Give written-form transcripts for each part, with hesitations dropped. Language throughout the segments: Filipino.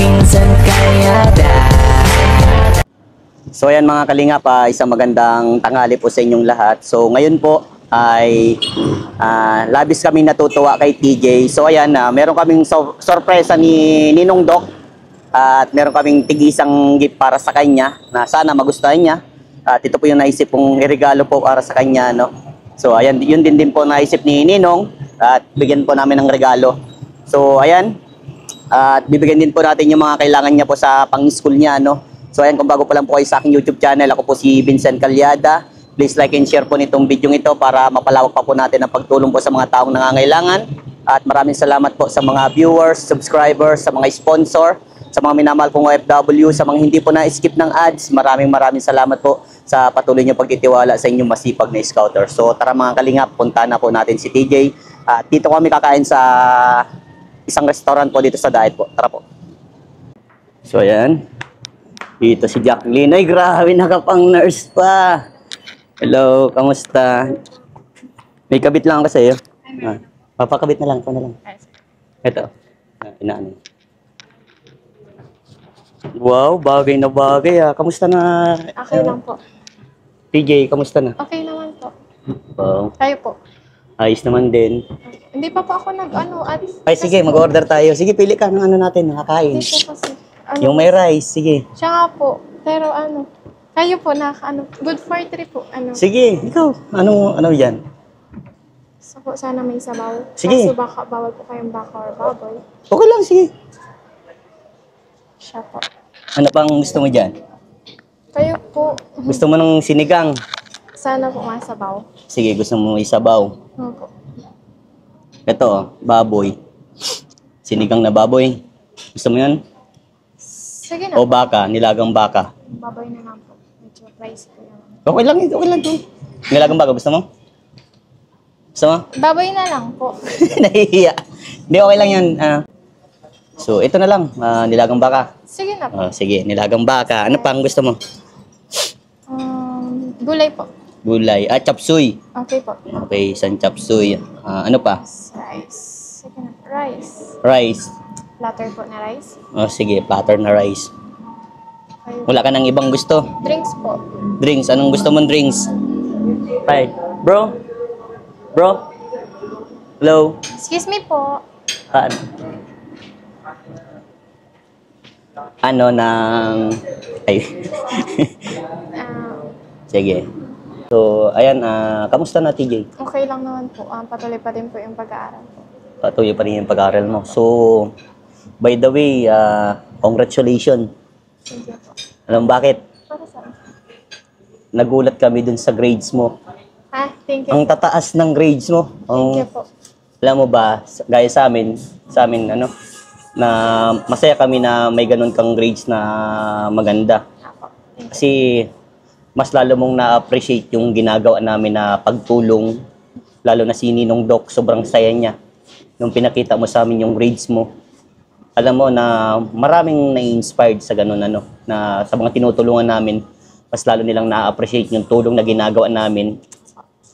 Vincent Calyada. So ayan mga kalingap, isang magandang tanghali po sa inyong lahat. So ngayon po ay labis kaming natutuwa kay TJ. So ayan, meron kaming sorpresa ni Ninong Doc at meron kaming tig-isang gift para sa kanya na sana magustuhan niya. At ito po yung naisip kong iregalo po para sa kanya, no? So ayan, yun din po naisip ni Ninong at bigyan po namin ng regalo. So ayan, at bibigyan din po natin yung mga kailangan niya po sa pang-school niya, no? So ayan, kung bago pa lang po kayo sa aking YouTube channel, ako po si Vincent Calyada. Please like and share po nitong video ito para mapalawak pa po natin ang pagtulong po sa mga taong nangangailangan. At maraming salamat po sa mga viewers, subscribers, sa mga sponsor, sa mga minamahal pong OFW, sa mga hindi po na-skip ng ads. Maraming salamat po sa patuloy niyo pagtitiwala sa inyong masipag na scouter. So tara mga kalingap, punta na po natin si TJ. At dito kami kakain sa isang restaurant po dito sa Daet po. Tara po. So ayan, dito si Jacqueline. Ay grabe, nakapang nurse pa. Hello, kamusta? May kabit lang ako sa iyo. Papakabit na lang, ito na lang. Ito. Inaano. Wow, bagay na bagay ah. Kamusta na? Okay lang po. TJ, kamusta na? Okay naman po. Wow. Tayo po. Ayos naman din. Hindi pa po ako nag-ano at... Ay sige, mag-order tayo. Sige, pili ka ng ano natin, nakakain. Hindi po kasi... Ano, Yung may rice, sige. siya nga po. Pero ano, kayo po good for 3 po. Ano, Sige, ikaw. Ano yan? so po, sana may sabaw. Sige. Kaso baka bawal po kayong baka or baboy. Okay lang, sige. Siya po. Ano pang gusto mo dyan? Kayo po. Gusto mo ng sinigang? Sana po masabaw. Sige, gusto mo isabaw. Ano po. Ito, baboy. Sinigang na baboy. Gusto mo yan? Sige na O po. baka, nilagang baka. Baboy na lang po. Medyo pricey po naman. Okay lang, okay lang to. Nilagang baka, gusto mo? Gusto mo? Baboy na lang po. Nahihiya. Hindi, okay lang yan. So, ito na lang, nilagang baka. Sige na po. Sige, nilagang baka. Ano pang gusto mo? Gulay po. Gulay. Chapsuy. Okay po. Okay, isang chapsuy. Ano pa? Rice. Sige na. Rice. Rice. Platter po na rice. Sige, platter na rice. Kayo. Wala ka ng ibang gusto? Drinks po. Drinks. Anong gusto mong drinks? Right. Bro? Bro? Hello? Excuse me po. Ano ng... Ay. Sige. So, ayan. Kamusta na, TJ? Okay lang naman po. Patuloy pa din po yung pag-aaral po. Patuloy pa rin yung pag-aaral mo. So, by the way, congratulations. Thank you po. Alam bakit? Para saan? Nagulat kami dun sa grades mo. Thank you Ang po. tataas ng grades mo. Thank you po. Alam mo ba, gaya sa amin, ano, na masaya kami na may ganun kang grades na maganda. Apo. Thank you. Kasi mas lalo mong na-appreciate yung ginagawa namin na pagtulong, lalo na si Ninong Doc, sobrang saya niya. Nung pinakita mo sa amin yung grades mo, alam mo na maraming na-inspired sa ganun, ano, na sa mga tinutulungan namin, mas lalo nilang na-appreciate yung tulong na ginagawa namin.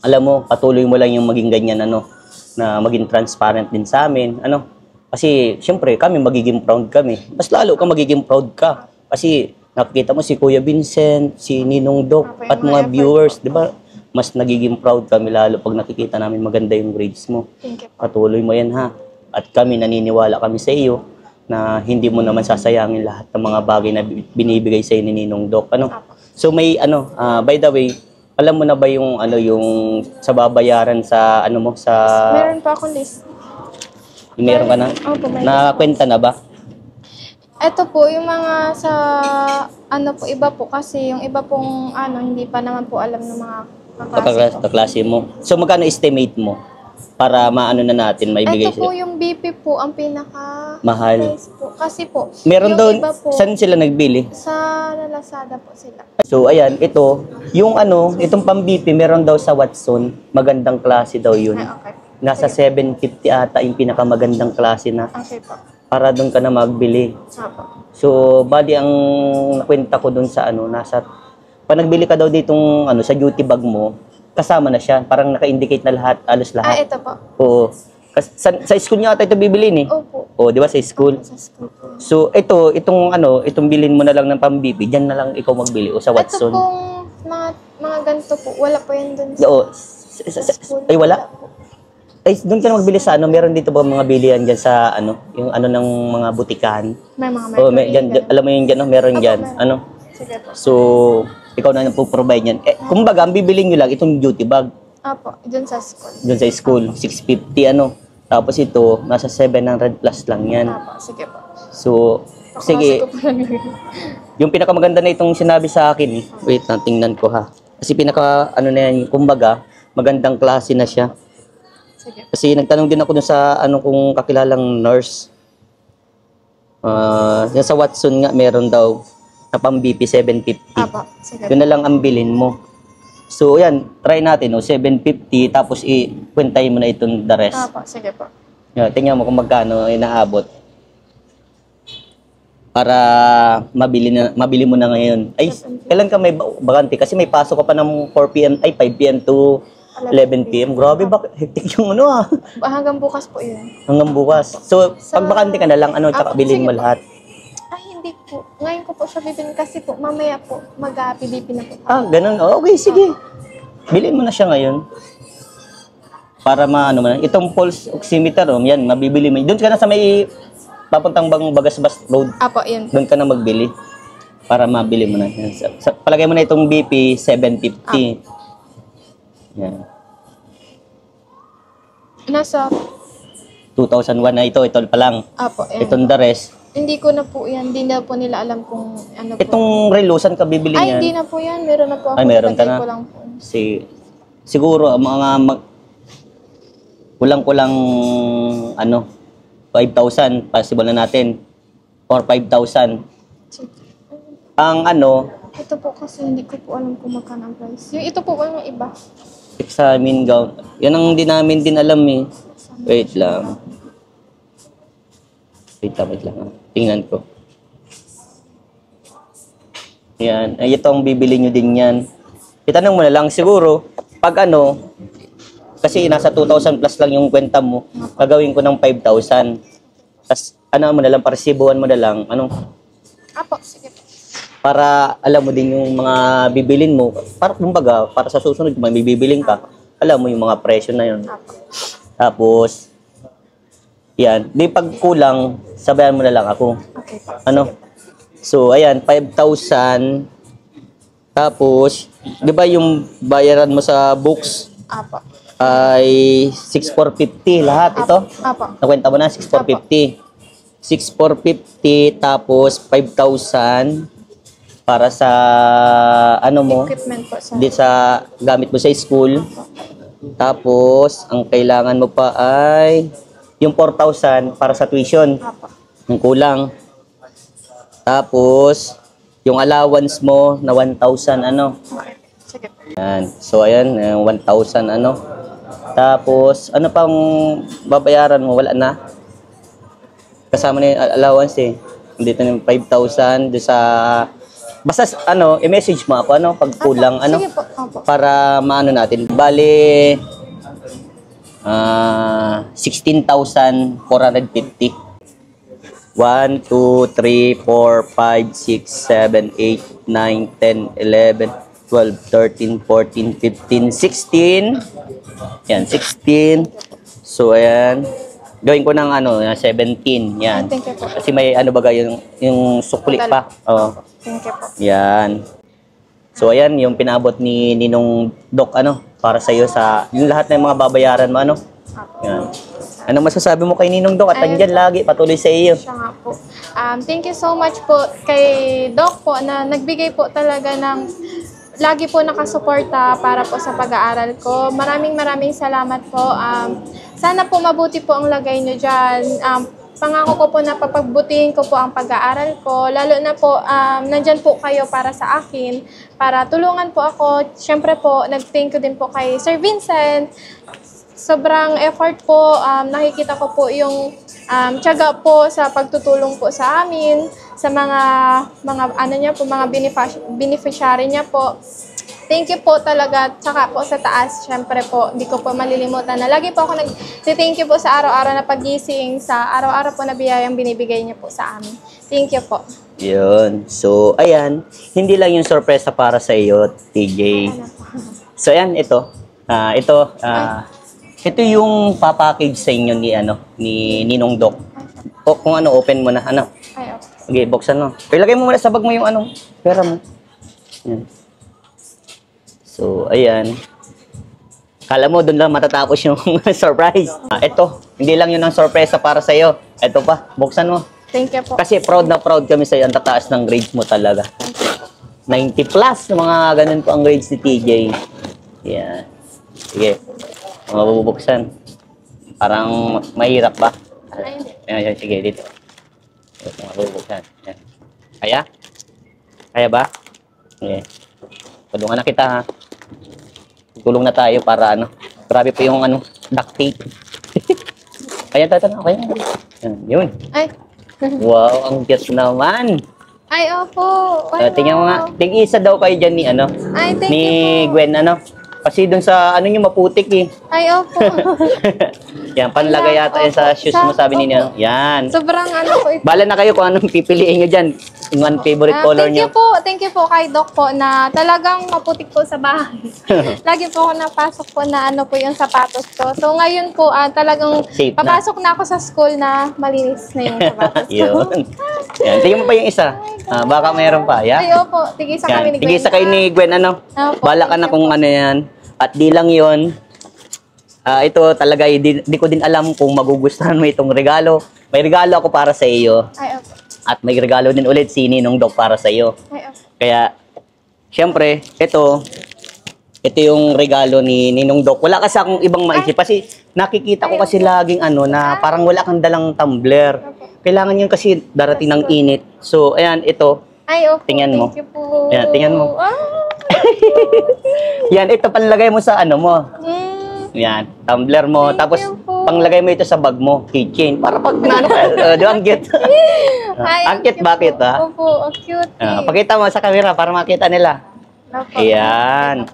Alam mo, patuloy mo lang yung maging ganyan, ano, na maging transparent din sa amin, ano. Kasi, syempre, kami magiging proud kami. Mas lalo ka magiging proud ka. Kasi, nakikita mo si Kuya Vincent, si Ninong Doc, at mga viewers, di ba? Mas nagiging proud kami lalo pag nakikita namin maganda yung grades mo. Thank you po. Patuloy mo yan, ha. At kami, naniniwala kami sa iyo na hindi mo naman sasayangin lahat ng mga bagay na binibigay sa ni Ninong Doc, ano. So, may, by the way, alam mo na ba yung sa babayaran sa mo sa Meron pa akong list. meron ka na? Opo, may Nakakwenta na ba? Ito po, yung mga sa, iba po kasi yung iba pong, hindi pa naman po alam ng mga kaklase ko. Kaklase mo. So magkano estimate mo para maano na natin maibigay Ito po sila? yung BP po, ang pinaka Mahal. price po. Kasi po, Meron yung daw, iba po, saan sila nagbili? sa Lazada po sila. So ayan, ito, yung itong pang-BP, meron daw sa Watson, magandang klase daw yun. Okay. Nasa 750 ata yung pinakamagandang klase na Okay po. para doon ka na magbili. Apo. So, bali ang nakwenta ko doon sa pag nagbili ka daw ditong sa duty bag mo, kasama na siya. Parang naka-indicate na lahat, alos lahat. Ito po. Oo. Sa school niya ata ito bibilin eh. Opo. O, di ba sa school? Sa school po. So, itong bilin mo na lang ng pambibi, diyan na lang ikaw magbili o sa Ito Watson. pong mga ganito po, wala po yan dun Oo. school. Ay, wala? po. Ay, doon ka na magbili sa ano, meron dito ba mga bilihan diyan sa ano, yung ano ng mga butikan? May mga Oh, mercury. dyan, ganun. alam mo yung diyan, no? Meron Opo, diyan. meron. Ano? Sige po. So, ikaw na po-provide yan. Kumbaga, ang bibiling nyo lang, itong duty bag. Apo, dun sa school. Doon sa school, 650 ano. Tapos ito, nasa 700 plus lang yan. Apo, sige po. So, Kaklase sige, ko po lang yun. yung pinakamaganda na itong sinabi sa akin, wait lang, tingnan ko ha. Kasi ano na yan, kumbaga, magandang klase na siya. Sige. Kasi nagtanong din ako dun sa kung kakilalang nurse. Yan sa Watson nga, meron daw na pang BP 750. Apo, sige Yun po. na lang ang bilhin mo. So, yan, try natin, 750, tapos i-kwentay mo na itong the rest. Apo, sige po. Yan, tingnan mo kung magkano inaabot. Para mabili mo na ngayon. Ay, kailan ka may bakante? Kasi may pasok ka pa ng 4 p.m. ay 5 p.m. to 11 p.m. Grabe, hectic yung Hanggang bukas po yun. hanggang bukas. So, pag bakante ka na lang, tsaka bilhin mo sige po. lahat. Ay, hindi po. Ngayon ko po siya bibilin kasi po, mamaya po, mag-PDP na po. Ganun. Okay, sige. Bilhin mo na siya ngayon. Para maano mo na. Itong pulse oximeter, yan, mabibili mo. Doon ka na sa may papuntang Bagasbas Road. Apo, yun. Doon ka na magbili. Para mabili mo na. Yan. Palagay mo na itong BP 750. Yan. Nasa, 2001 na ito pa lang. apo, yan. Itong the rest. Hindi ko na po yan. Hindi na po nila alam kung ano po. Itong relusan ka bibili Ay, hindi niyan. na po yan. Meron na po ako. Ay, meron ka Nilagay na? ko lang po. Siguro, ang mga kulang-kulang 5,000, possible na natin. Or 5,000. Sige. Ang Ito po kasi hindi ko po alam kung magkano ang price. Yung ito po yung iba. examine gown. Yan ang di namin din alam eh. Wait lang. Wait lang. Tingnan ko. Yan. Ay, ito ang bibili nyo din yan. Itanong mo na lang siguro, pag kasi nasa 2,000 plus lang yung kwenta mo, gagawin ko ng 5,000. Tapos, mo na lang, paresibuhan mo na lang, Apo, sige po. para alam mo din yung mga bibilin mo. Para, kumbaga, para sa susunod, kung may bibiling ka, alam mo yung mga presyo na yun. Apo. Tapos, yan. Di pag kulang, sabayan mo na lang ako. Okay po. So, ayan, 5,000. Tapos, di ba yung bayaran mo sa books Apo. ay 6,450 lahat ito? Apo. Nakwenta mo na, 6,450. 6,450 tapos 5,000 para sa mo, Equipment po sa... di sa gamit mo sa school. Tapos, ang kailangan mo pa ay yung 4,000 para sa tuition. Apo. Yung kulang. Tapos, yung allowance mo na 1,000 Okay. Sige po. Yan. So, ayan, 1,000 Tapos, ano pang babayaran mo? Wala na. Kasama na yung allowance eh. Dito na yung 5,000 doon sa... Basta, i-message mo ako, pag kulang, Sige po. Apo. para maano natin. Bale, 16,450. 1, 2, 3, 4, 5, 6, 7, 8, 9, 10, 11, 12, 13, 14, 15, 16. Yan, 16. So, ayan. Gawin ko ng 17. Yan. Thank you po. Kasi may yung sukli pa. Oo. Thank you po. Yan. So, ayan, yung pinabot ni Ninong Doc, para sa'yo sa, yung lahat ng mga babayaran mo, Yan. Ano masasabi mo kay Ninong Doc? At andyan lagi, patuloy sa iyo. Siya nga po. Thank you so much po kay Doc po na nagbigay po talaga ng lagi po nakasuporta para po sa pag-aaral ko. Maraming salamat po. Sana po mabuti po ang lagay nyo dyan. Pangako ko po na papagbutihin ko po ang pag-aaral ko. Lalo na po, nandyan po kayo para sa akin. Para tulungan po ako. Siyempre po, nag-thank you din po kay Sir Vincent. Sobrang effort po. Nakikita ko po yung tiyaga po sa pagtutulong po sa amin. Sa mga niya po, mga beneficiary niya po. thank you po talaga. Tsaka po sa taas, syempre po, hindi ko po malilimutan na lagi po ako nag-thank you po sa araw-araw na pagising, sa araw-araw po na biyayang binibigay niyo po sa amin. Thank you po. Yun. So, ayan. Hindi lang yung sorpresa para sa iyo, TJ. Ano po? So, ayan, ito. Ito yung papackage sa inyo ni Ninong Doc. O, kung ano, open mo na. Ano? Ay, okay. Okay, buksan mo. Ilagay mo muna sa bag mo yung pera mo. Yan. So, ayan. Kala mo, doon lang matatapos yung surprise. Ito, hindi lang yun ang sorpresa para sa'yo. Ito pa, buksan mo. Thank you po. Kasi proud na proud kami sa'yo. Ang tataas ng grades mo talaga. 90 plus, mga ganun po ang grades ni TJ. Yan. Sige, mga bubuksan. Parang mahirap ba? Ay, hindi. Ayan, sige, dito. Mga bubuksan. Yan. Kaya? Kaya ba? Okay. Tulungan na kita, ha? Tulong na tayo para grabe po yung duct tape. Kaya tatanong, kaya. Yun. Ay. Wow, ang cute naman. Ay, opo. Wow. Tingnan mo nga. Tig-isa daw kayo dyan Ay, thank ni you po. Gwen, Kasi dun sa, nyo, maputik eh. Ay, opo. Yan, panlagay yata yan sa shoes mo, sabi niya. Yan. Sobrang po ito. Bala na kayo kung anong pipiliin nyo dyan. Yung one favorite color nyo. Thank you po kay Doc po na talagang maputik po sa bahay. Lagi po ako napasok po na po yung sapatos ko. So ngayon po talagang Safe na. papasok na ako sa school na malinis na yung sapatos ko. Yun. Yan, tingnan mo pa yung isa. Baka mayroon pa, ya? Ay, opo. Tigisa kami ni Gwen. Tigisa kayo ni Gwen, Opo, Bala ka na thank you kung po. ano yan. At di lang yun. Ito talaga, di ko din alam kung magugustuhan mo itong regalo. May regalo ako para sa iyo. Ay, opo. At may regalo din ulit si Ninong Doc para sa iyo. Ay, opo. Kaya, syempre, ito yung regalo ni Ninong Doc. Wala kasi akong ibang maisip. Kasi nakikita ko kasi laging na parang wala kang dalang tumbler. Kailangan yun kasi darating ng init. So, ayan, ito. Ay, opo. Tingnan mo. Thank you po. Ayan, tingnan mo. Ah. Yan, ito panlagay mo sa mo. Yan, tumbler mo. Thank Tapos, you po. panglagay mo ito sa bag mo, keychain. Para pag di ba, ang cute. Ay, Ang cute, bakit, ha? Opo, ang cute. Pakita mo sa camera para makita nila. Opo. Ayan.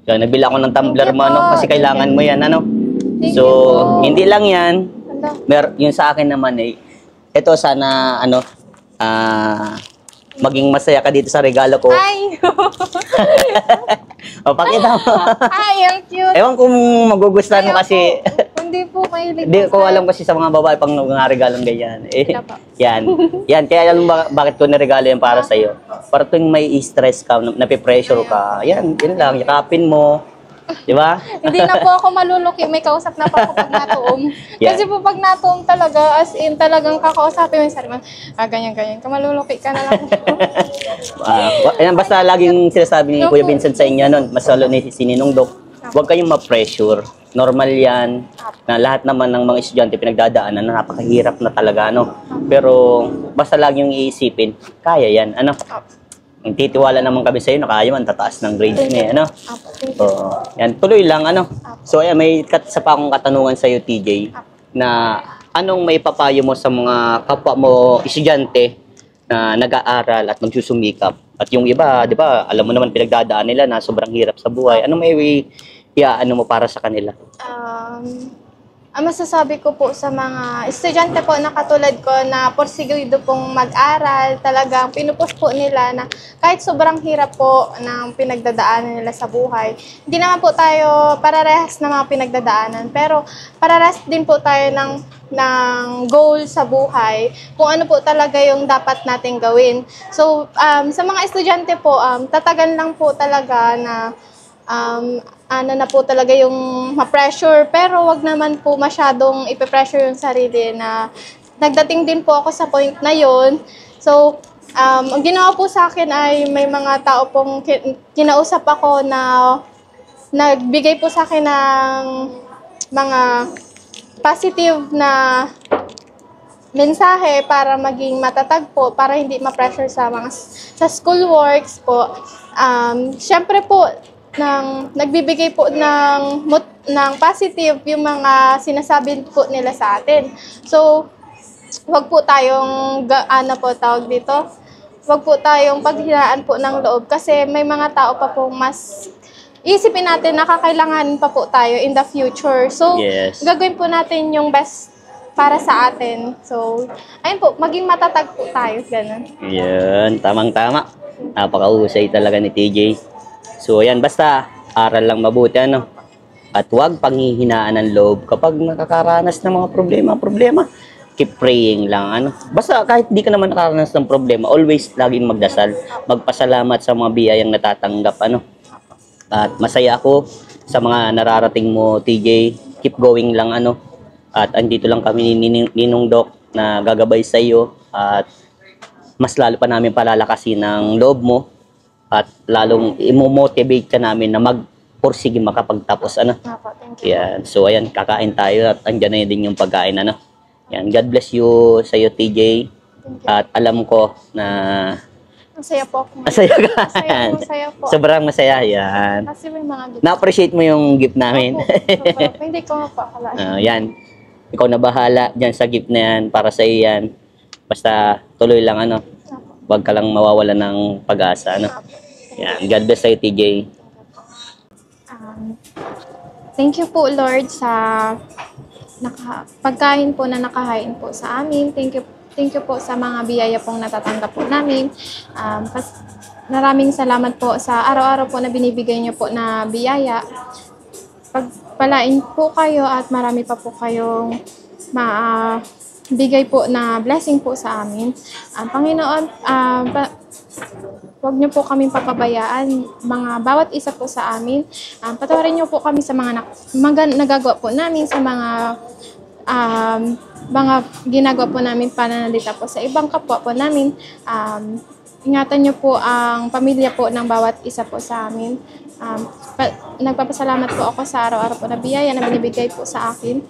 So, nabila ko ng tumbler mo, Thank you po. kasi kailangan mo yan, Thank So, you po. hindi lang yan. Ano? Yung sa akin naman, ito sana, maging masaya ka dito sa regalo ko. Ay! O, pakita mo. Ay, ang cute. Ewan kung magugustuhan mo Ayaw kasi. po. Hindi po, mahilig Hindi po ko sa- alam kasi sa mga babae pang mga regalong ganyan. Wala pa. Yan. Kaya alam bakit ko niregalo yan para sa iyo. Para tuwing may stress ka, napipressure ka. Yan lang. Yakapin mo. Di ba? Hindi na po ako maluluki. May kausap na po ako pag natuom. Yeah. Kasi po pag natuom talaga, as in talagang kakausapin mo yung sarili mo. Ganyan. Maluluki ka na lang. Ayan, basta laging sinasabi ni Kuya Vincent sa inyo nun, mas lalo ni si Ninong Doc, huwag kayong ma-pressure. Normal yan, na lahat naman ng mga estudyante pinagdadaanan na napakahirap na talaga, Pero basta laging iisipin, kaya yan, Ang titiwala naman kami sa iyo na kaya man, tataas ng grades niya, Apo, thank you. Yan, tuloy lang, So, ayan, may isa pa akong katanungan sa iyo, TJ, na anong may papayo mo sa mga kapwa mo estudyante na nag-aaral at magsusumikap? At yung iba, di ba, alam mo naman pinagdadaan nila na sobrang hirap sa buhay. Anong may mo para sa kanila? Ang masasabi ko po sa mga estudyante po na katulad ko na porsigido pong mag-aral, talagang pinupush po nila na kahit sobrang hirap po ng pinagdadaanan nila sa buhay, hindi naman po tayo pararehas na mga pinagdadaanan, pero pararehas din po tayo ng goal sa buhay, kung ano po talaga yung dapat nating gawin. So, sa mga estudyante po, tatagan lang po talaga na na po talaga yung ma-pressure, pero wag naman po masyadong ipe-pressure yung sarili na nagdating din po ako sa point na yon. So, ang ginawa po sa akin ay may mga tao pong kinausap ako na nagbigay po sa akin ng mga positive na mensahe para maging matatag po, para hindi ma-pressure sa school works po. Syempre po, nagbibigay po ng positive yung mga sinasabi po nila sa atin. So, wag po tayong, tawag dito, wag po tayong paghinaan po ng loob kasi may mga tao pa po mas isipin natin na kakailanganin pa po tayo in the future. So, Yes. gagawin po natin yung best para sa atin. So, ayun po, maging matatag po tayo, ganun. Yun, tamang-tama. Napakahusay talaga ni TJ. So, ayan, basta aral lang mabuti, ano? At huwag panghihinaan ng loob kapag nakakaranas ng mga problema. Keep praying lang, ano? Basta kahit di ka naman nakakaranas ng problema, always laging magdasal. Magpasalamat sa mga biyayang natatanggap, ano? At masaya ako sa mga nararating mo, TJ. Keep going lang, ano? At andito lang kami ni Ninong Doc na gagabay sa iyo at mas lalo pa namin palalakasin ang loob mo at lalong imo-motivate ka namin na magpursige makapagtapos, ano. Apo, thank you. Yan. So ayan, kakain tayo at andyan na din yung pagkain, ano. Yan, God bless you sa iyo, TJ. At alam ko na Masaya po ako. masaya ka. Masaya po. Sobrang masaya, yan. Kasi may mga gift. Na-appreciate mo yung gift namin. Opo, hindi ko nga po akala. Yan. Ikaw na bahala dyan sa gift na yan. Para sa iyo yan. Basta tuloy lang, ano. Huwag ka lang mawawala ng pag-asa, ano. Yan. God bless sa'yo, TJ. Thank you po, Lord, sa pagkain po na nakahain po sa amin. Thank you po sa mga biyaya pong natatanggap po namin. Maraming salamat po sa araw-araw po na binibigay niyo po na biyaya. Pagpalain po kayo at marami pa po kayong bigay po na blessing po sa amin. Panginoon, huwag niyo po kaming papabayaan, mga bawat isa po sa amin. Patawarin niyo po kami sa mga nagagawa po namin, sa mga ginagawa po namin pananalita po sa ibang kapwa po namin. Ingatan niyo po ang pamilya po ng bawat isa po sa amin. Nagpapasalamat po ako sa araw-araw po na biyaya na binibigay po sa akin.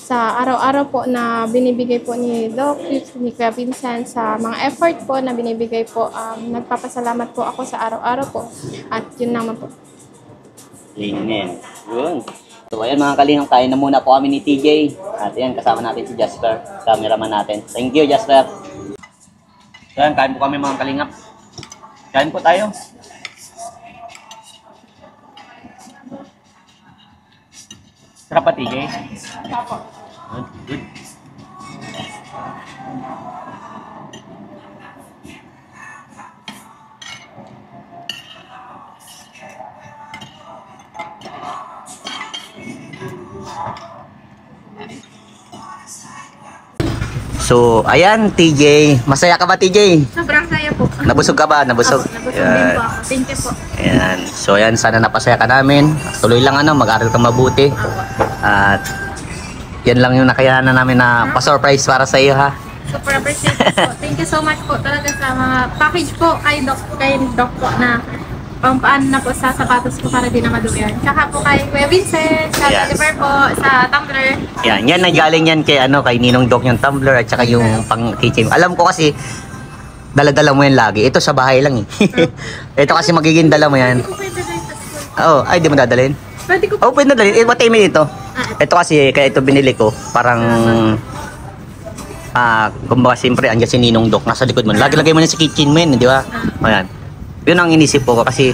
Sa araw-araw po na binibigay po ni Doc, ni Kuya Vincent, sa mga effort po na binibigay po. Nagpapasalamat po ako sa araw-araw po. At yun naman po. Amen. Yun. So ayan mga kalingap, tayo na muna po kami ni TJ. At ayan, kasama natin si Jasper, cameraman natin. Thank you, Jasper. So ayan, kain po kami mga kalingap. Kain po tayo. Sarap pa, TJ? Good. So, ayan, TJ. Masaya ka ba, TJ? Sobrang saya po. Nabusog ka ba? Nabusog? Nabusog din po ako. Thank you po. Ayan. So, ayan, sana napasaya ka namin. Tuloy lang, ano, mag-aral ka mabuti. At yan lang yung nakayanan namin na pa-surprise para sa iyo, ha? Super appreciate po. Thank you so much po talaga sa mga package po kay Doc po na paano na po sa sapatos ko para di na maduyan. Tsaka po kay Kuya Vincent, sa Yes. Oliver po, sa Tumblr. Yan nagaling yan kay, kay Ninong Doc yung tumbler at saka yung pang-kitchen. Alam ko kasi, dala-dala mo yan lagi. Ito sa bahay lang, eh. Ito kasi magiging dala mo yan. Hindi ko pwede rin sa school. Oo, ay, di mo dadalhin? Pwede ko Oh, pwede na dalhin. What time ito? Ito kasi, kaya ito binili ko. Parang, kumbaga siyempre, andyan si Ninong Doc, nasa likod mo. Lagi-lagay mo na sa kitchen mo yun, di ba? O yan. Yun ang inisip ko kasi,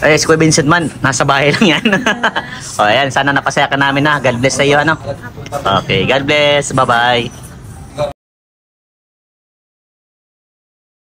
si Kuya Vincent man, nasa bahay lang yan. O yan, sana napasaya ka namin, ha. God bless sa iyo, ano? Okay, God bless. Bye-bye.